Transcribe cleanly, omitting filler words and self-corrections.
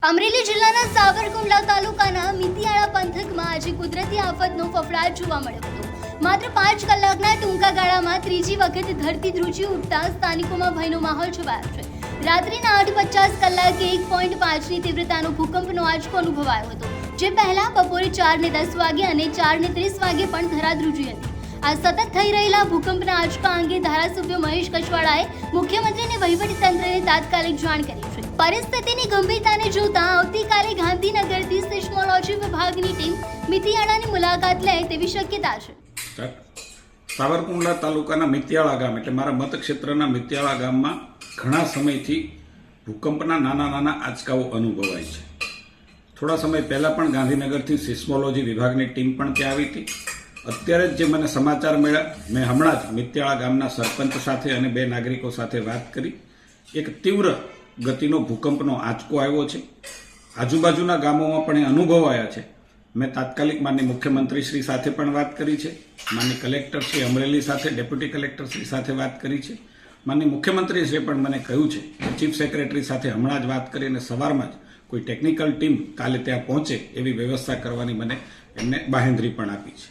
અમરેલી જિલ્લાના સાવરકુંડલા તાલુકાના મિતિયાળા પંથકમાં આજે કુદરતી આફતનો ફફડાટ જોવા મળ્યો હતો। માત્ર 5 કલાકના ટૂંકા ગાળામાં ત્રીજી વખત ધરતી ધ્રુજી ઉઠતા સ્થાનિકોમાં ભયનો માહોલ છવાયો છે। રાત્રિના 8:50 કલાકે 1.5ની તીવ્રતાનો ભૂકંપનો આંચકો અનુભવાયો હતો, જે પહેલા બપોરે 4:10 વાગે અને 4:30 વાગે પણ ધરાધ્રુજી હતી। આ સતત થઈ રહેલા ભૂકંપના આંચકા અંગે ધારાસભ્ય મહેશ કછવાળાએ મુખ્યમંત્રી અને વહીવટીતંત્રને તાત્કાલિક જાણ કરી છે। પરિસ્થિતિની ગંભીરતાને જોતા આવતીકાલે ગાંધીનગરથી સિસ્મોલોજી વિભાગની ટીમ મિતિયાળાની મુલાકાત લે તેવી શક્યતા છે। સાવરકુંડલા તાલુકાના મિતિયાળા ગામ એટલે મારા મતક્ષેત્રના મિતિયાળા ગામમાં ઘણા સમયથી ભૂકંપના નાના આંચકાઓ અનુભવાય છે। થોડા સમય પહેલાં પણ ગાંધીનગરથી સિસ્મોલોજી વિભાગની ટીમ પણ ત્યાં આવી હતી। અત્યારે જ જે મને સમાચાર મળ્યા, મેં હમણાં જ મિતિયાળા ગામના સરપંચ સાથે અને 2 નાગરિકો સાથે વાત કરી। એક તીવ્ર ગતિનો ભૂકંપનો આંચકો આવ્યો છે, આજુબાજુના ગામોમાં પણ એ અનુભવાયા છે। મેં તાત્કાલિક માનનીય મુખ્યમંત્રી શ્રી સાથે પણ વાત કરી છે, માનનીય કલેક્ટર શ્રી અમરેલી સાથે, ડેપ્યુટી કલેક્ટર શ્રી સાથે વાત કરી છે। માનનીય મુખ્યમંત્રી શ્રી પણ મને કહ્યું છે કે ચીફ સેક્રેટરી સાથે હમણાં જ વાત કરીને સવારમાં જ કોઈ ટેકનિકલ ટીમ કાલે ત્યાં પહોંચે એવી વ્યવસ્થા કરવાની મને એમને બાંહેધરી પણ આપી છે।